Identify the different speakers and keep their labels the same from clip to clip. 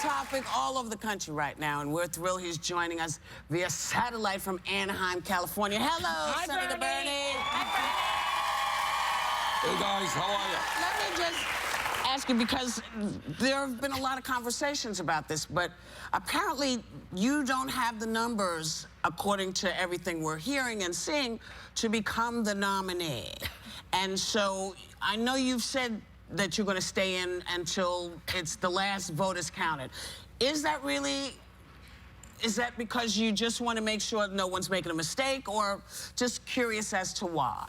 Speaker 1: topic all over the country right now, and we're thrilled he's joining us via satellite from Anaheim, California. Hello,
Speaker 2: Hi,
Speaker 1: Senator Bernie.
Speaker 3: Hey, guys, how are you?
Speaker 1: Let me just ask you, because there have been a lot of conversations about this, but apparently you don't have the numbers, according to everything we're hearing and seeing, to become the nominee. And so I know you've said that you're going to stay in until it's the last vote is counted. Is that because you just want to make sure no one's making a mistake, or just curious as to why?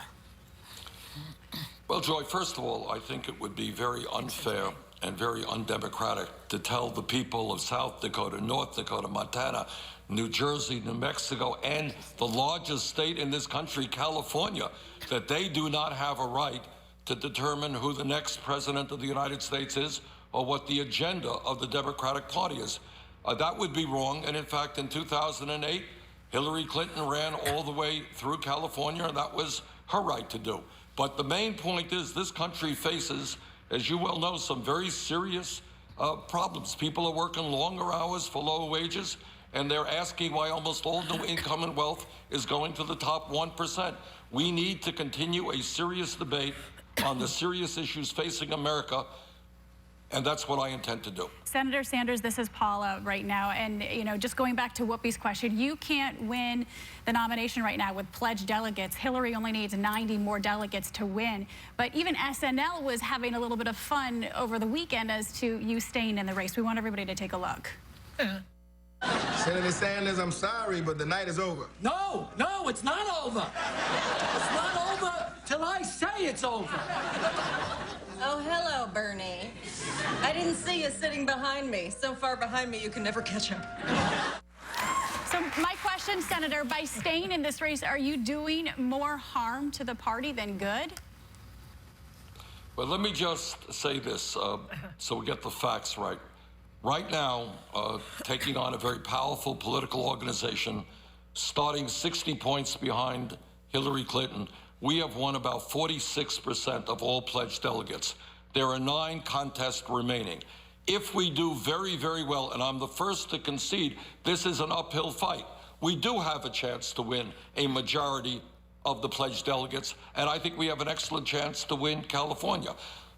Speaker 3: Well, Joy, first of all, I think it would be very unfair and very undemocratic to tell the people of South Dakota, North Dakota, Montana, New Jersey, New Mexico, and the largest state in this country, California, that they do not have a right to determine who the next president of the United States is or what the agenda of the Democratic Party is. That would be wrong. And in fact, in 2008, Hillary Clinton ran all the way through California, and that was her right to do. But the main point is this country faces, as you well know, some very serious problems. People are working longer hours for lower wages, and they're asking why almost all new income and wealth is going to the top 1%. We need to continue a serious debate on the serious issues facing America, and that's what I intend to do.
Speaker 2: Senator Sanders, this is Paula right now, and just going back to Whoopi's question, you can't win the nomination right now with pledged delegates. Hillary only needs 90 more delegates to win, but even SNL was having a little bit of fun over the weekend as to you staying in the race. We want everybody to take a look.
Speaker 4: Senator Sanders, I'm sorry, but the night is over.
Speaker 5: No, it's not over. It's not over till I say it's over.
Speaker 6: Oh, hello, Bernie. I didn't see you sitting behind me. So far behind me, you can never catch up.
Speaker 2: So my question, Senator, by staying in this race, are you doing more harm to the party than good?
Speaker 3: Well, let me just say this so we get the facts right. Right now, taking on a very powerful political organization, starting 60 points behind Hillary Clinton, we have won about 46% of all pledged delegates. There are 9 contests remaining. If we do very, very well, and I'm the first to concede this is an uphill fight, we do have a chance to win a majority of the pledged delegates, and I think we have an excellent chance to win California.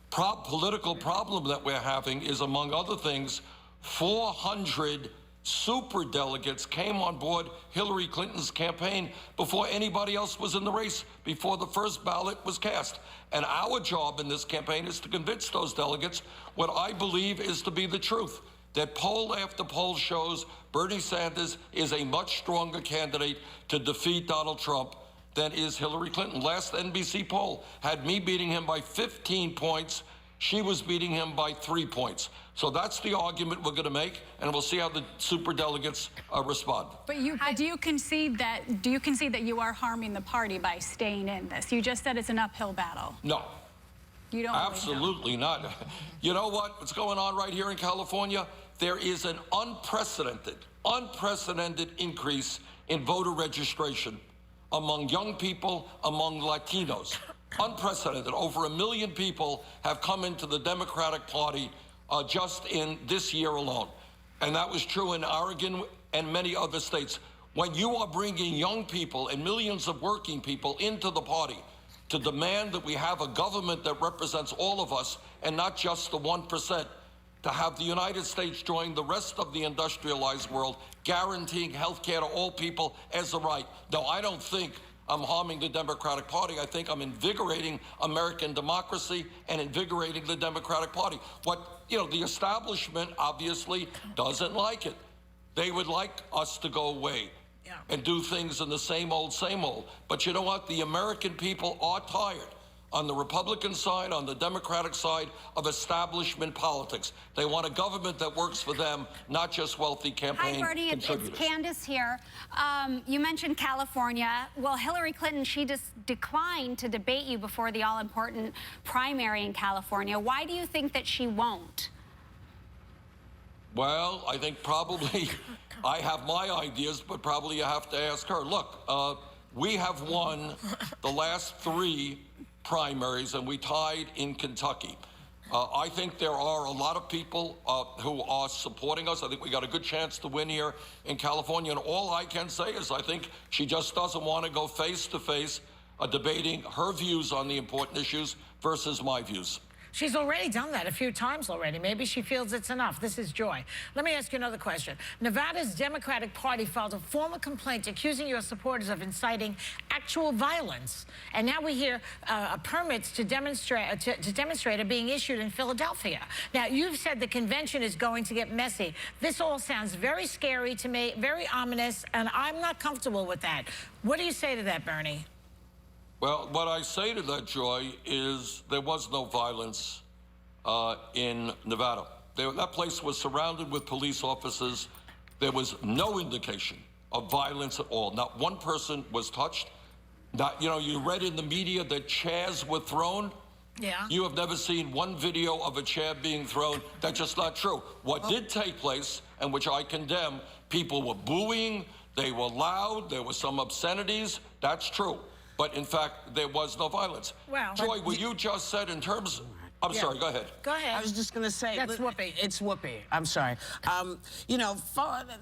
Speaker 3: Political problem that we're having is, among other things, 400 super delegates came on board Hillary Clinton's campaign before anybody else was in the race, before the first ballot was cast. And our job in this campaign is to convince those delegates what I believe is to be the truth, that poll after poll shows Bernie Sanders is a much stronger candidate to defeat Donald Trump than is Hillary Clinton. Last NBC poll had me beating him by 15 points. She was beating him by 3 points. So that's the argument we're going to make, and we'll see how the superdelegates respond.
Speaker 2: But do you concede that you are harming the party by staying in this? You just said it's an uphill battle.
Speaker 3: No.
Speaker 2: You don't?
Speaker 3: Absolutely not. You know what's going on right here in California? There is an unprecedented increase in voter registration among young people, among Latinos. Unprecedented. Over 1 million people have come into the Democratic Party just in this year alone. And that was true in Oregon and many other states. When you are bringing young people and millions of working people into the party to demand that we have a government that represents all of us and not just the 1%, to have the United States join the rest of the industrialized world, guaranteeing health care to all people as a right. No, I don't think I'm harming the Democratic Party. I think I'm invigorating American democracy and invigorating the Democratic Party. The establishment obviously doesn't like it. They would like us to go away and do things in the same old, same old. But you know what? The American people are tired, on the Republican side, on the Democratic side, of establishment politics. They want a government that works for them, not just wealthy campaign contributors.
Speaker 7: Hi, Bernie. It's Candace here. You mentioned California. Well, Hillary Clinton, she just declined to debate you before the all-important primary in California. Why do you think that she won't?
Speaker 3: Well, I think probably I have my ideas, but probably you have to ask her. Look, we have won the last 3 primaries, and we tied in Kentucky. I think there are a lot of people who are supporting us. I think we got a good chance to win here in California. And all I can say is I think she just doesn't want to go face-to-face debating her views on the important issues versus my views.
Speaker 8: She's already done that a few times already. Maybe she feels it's enough. This is Joy. Let me ask you another question. Nevada's Democratic Party filed a formal complaint accusing your supporters of inciting actual violence. And now we hear permits to demonstrate are being issued in Philadelphia. Now, you've said the convention is going to get messy. This all sounds very scary to me, very ominous, and I'm not comfortable with that. What do you say to that, Bernie?
Speaker 3: Well, what I say to that, Joy, is there was no violence in Nevada. That place was surrounded with police officers. There was no indication of violence at all. Not one person was touched. Not, you know, you read in the media that chairs were thrown.
Speaker 8: Yeah.
Speaker 3: You have never seen one video of a chair being thrown. That's just not true. What did take place, and which I condemn, people were booing, they were loud, there were some obscenities. That's true. But in fact, there was no violence.
Speaker 8: Well,
Speaker 3: Joy, what you just said in terms, I'm sorry, go ahead.
Speaker 8: Go ahead.
Speaker 1: I was just going to say.
Speaker 8: That's Whoopi.
Speaker 1: It's Whoopi. I'm sorry. You know,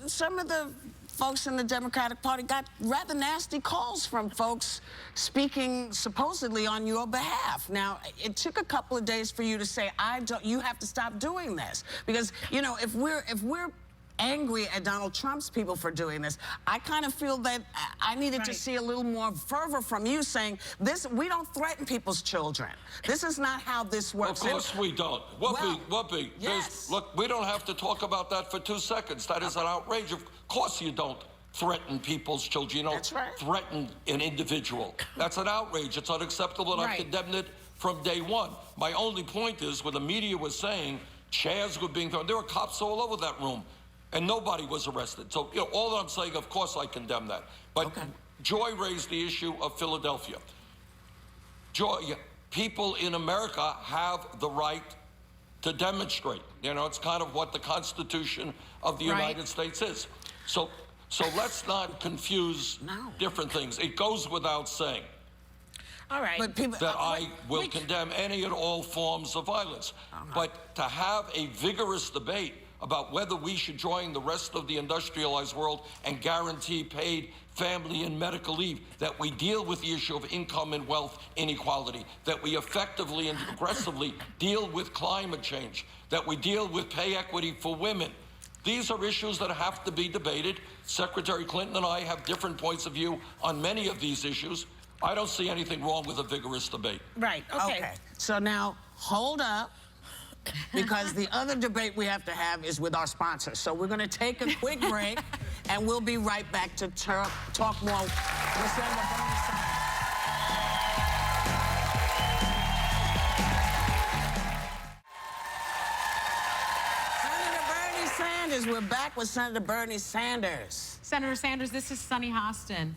Speaker 1: some of the folks in the Democratic Party got rather nasty calls from folks speaking supposedly on your behalf. Now, it took a couple of days for you to say, you have to stop doing this. Because, you know, if we're angry at Donald Trump's people for doing this, I kind of feel that I needed to see a little more fervor from you saying, we don't threaten people's children. This is not how this works.
Speaker 3: Of course we don't. Whoopi,
Speaker 1: yes.
Speaker 3: Look, we don't have to talk about that for 2 seconds. That is an outrage. Of course you don't threaten people's children. You don't threaten an individual. That's an outrage. It's unacceptable, and I've condemned it from day one. My only point is, when the media was saying chairs were being thrown, there were cops all over that room. And nobody was arrested. So, you know, all that I'm saying, of course I condemn that. But Joy raised the issue of Philadelphia. Joy, people in America have the right to demonstrate. You know, it's kind of what the Constitution of the United States is. So let's not confuse different things. It goes without saying.
Speaker 8: All right.
Speaker 1: But people,
Speaker 3: that I will condemn any and all forms of violence. But to have a vigorous debate about whether we should join the rest of the industrialized world and guarantee paid family and medical leave, that we deal with the issue of income and wealth inequality, that we effectively and aggressively deal with climate change, that we deal with pay equity for women. These are issues that have to be debated. Secretary Clinton and I have different points of view on many of these issues. I don't see anything wrong with a vigorous debate.
Speaker 8: Right, okay.
Speaker 1: So now, with up. Because the other debate we have to have is with our sponsors. So we're going to take a quick break, and we'll be right back to talk more with Senator Bernie Sanders. We're back with Senator Bernie Sanders.
Speaker 9: Senator Sanders, this is Sunny Hostin.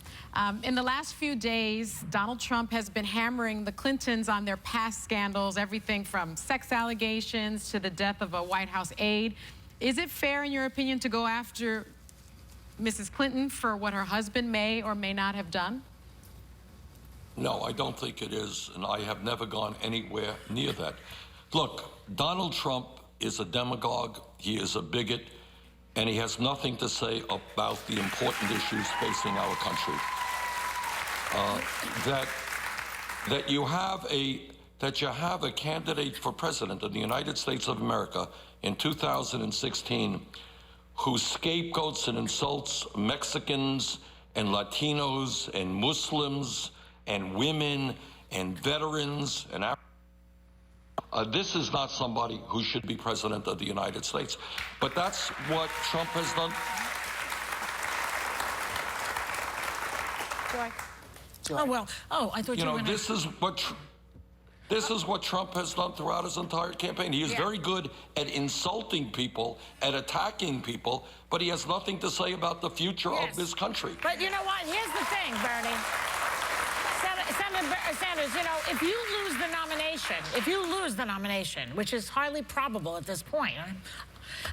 Speaker 9: In the last few days, Donald Trump has been hammering the Clintons on their past scandals, everything from sex allegations to the death of a White House aide. Is it fair, in your opinion, to go after Mrs. Clinton for what her husband may or may not have done?
Speaker 3: No, I don't think it is, and I have never gone anywhere near that. Look, Donald Trump is a demagogue, he is a bigot, and he has nothing to say about the important issues facing our country. That you have a candidate for president of the United States of America in 2016 who scapegoats and insults Mexicans and Latinos and Muslims and women and veterans and this is not somebody who should be president of the United States. But that's what Trump has done.
Speaker 8: Oh, well, I thought you were going to...
Speaker 3: This is what Trump has done throughout his entire campaign. He is very good at insulting people, at attacking people, but he has nothing to say about the future of this country.
Speaker 8: But you know what? Here's the thing, Bernie. Senator Sanders, you know, if you lose the nomination, which is highly probable at this point,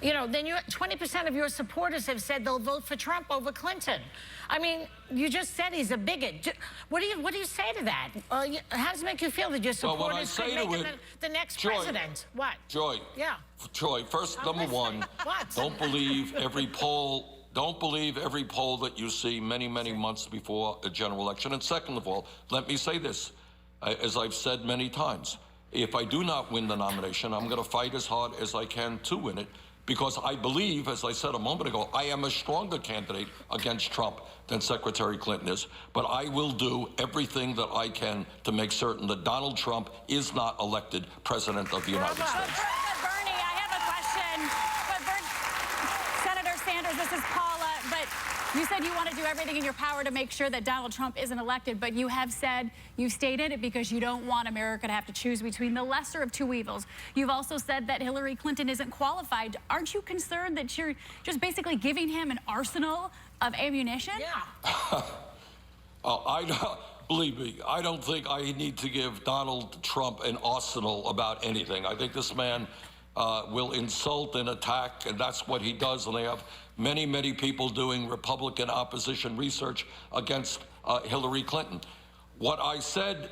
Speaker 8: you know, then 20% of your supporters have said they'll vote for Trump over Clinton. I mean, you just said he's a bigot. What do you say to that? How does it make you feel that your supporters could make him the next president? What?
Speaker 3: Joy.
Speaker 8: Yeah.
Speaker 3: Joy, first, number one,
Speaker 8: What?
Speaker 3: don't believe every poll. Don't believe every poll that you see many, many months before a general election. And second of all, let me say this, as I've said many times, if I do not win the nomination, I'm going to fight as hard as I can to win it, because I believe, as I said a moment ago, I am a stronger candidate against Trump than Secretary Clinton is. But I will do everything that I can to make certain that Donald Trump is not elected President of the United States.
Speaker 2: But Bernie, I have a question. Senator Sanders, this is Paula, but you said you want to do everything in your power to make sure that Donald Trump isn't elected, but you have said, you stated it because you don't want America to have to choose between the lesser of two evils. You've also said that Hillary Clinton isn't qualified. Aren't you concerned that you're just basically giving him an arsenal of ammunition?
Speaker 8: Yeah.
Speaker 3: Believe me, I don't think I need to give Donald Trump an arsenal about anything. I think this man will insult and attack, and that's what he does. And they have many, many people doing Republican opposition research against Hillary Clinton. What I said,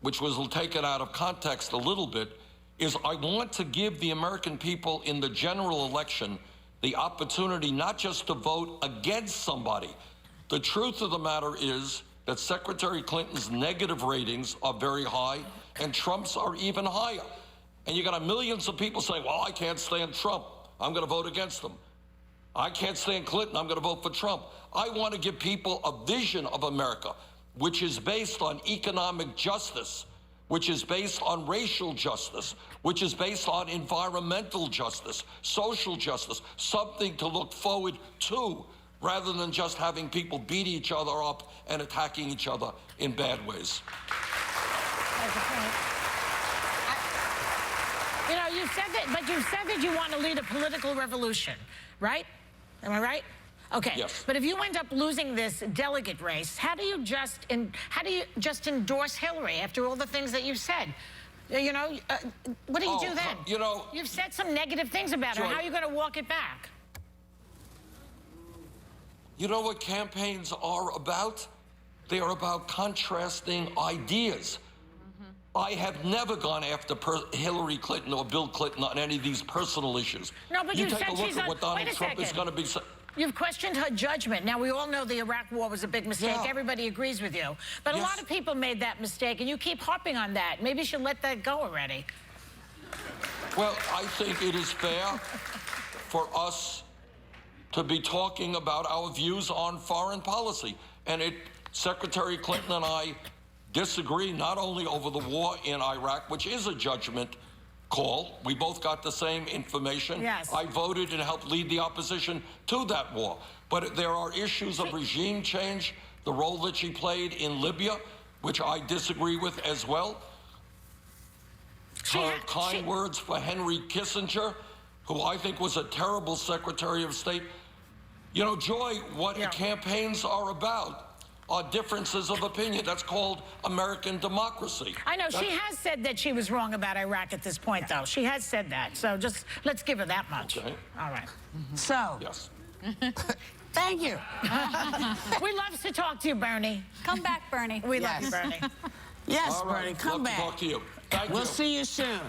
Speaker 3: which was taken out of context a little bit, is I want to give the American people in the general election the opportunity not just to vote against somebody. The truth of the matter is that Secretary Clinton's negative ratings are very high, and Trump's are even higher. And you got millions of people saying, well, I can't stand Trump, I'm going to vote against him. I can't stand Clinton, I'm going to vote for Trump. I want to give people a vision of America which is based on economic justice, which is based on racial justice, which is based on environmental justice, social justice, something to look forward to, rather than just having people beat each other up and attacking each other in bad ways.
Speaker 8: You know, you said that you want to lead a political revolution, right? Am I right? Okay.
Speaker 3: Yes.
Speaker 8: But if you end up losing this delegate race, how do you just endorse Hillary after all the things that you've said? You know, what do you do then?
Speaker 3: You know,
Speaker 8: you've said some negative things about her. How are you going to walk it back?
Speaker 3: You know what campaigns are about? They are about contrasting ideas. I have never gone after Hillary Clinton or Bill Clinton on any of these personal issues.
Speaker 8: No, but you
Speaker 3: take a look at what Donald Trump is going to be.
Speaker 8: You've questioned her judgment. Now, we all know the Iraq War was a big mistake.
Speaker 3: Yeah.
Speaker 8: Everybody agrees with you. But a lot of people made that mistake, and you keep harping on that. Maybe you should let that go already.
Speaker 3: Well, I think it is fair for us to be talking about our views on foreign policy. And Secretary Clinton and I disagree not only over the war in Iraq, which is a judgment call. We both got the same information.
Speaker 8: Yes.
Speaker 3: I voted and helped lead the opposition to that war. But there are issues of regime change, the role that she played in Libya, which I disagree with as well. Her kind words for Henry Kissinger, who I think was a terrible Secretary of State. You know, Joy, what campaigns are about are differences of opinion. That's called American democracy.
Speaker 8: I know. She has said that she was wrong about Iraq at this point, though. She has said that. So just let's give her that much.
Speaker 3: Okay.
Speaker 8: All right.
Speaker 1: So,
Speaker 3: Yes.
Speaker 1: thank you.
Speaker 8: We love to talk to you, Bernie.
Speaker 2: Come back, Bernie.
Speaker 8: We love you, Bernie.
Speaker 1: Yes,
Speaker 3: All right.
Speaker 1: Bernie, come
Speaker 3: Love
Speaker 1: back.
Speaker 3: to talk to you. Thank you.
Speaker 1: We'll see you soon.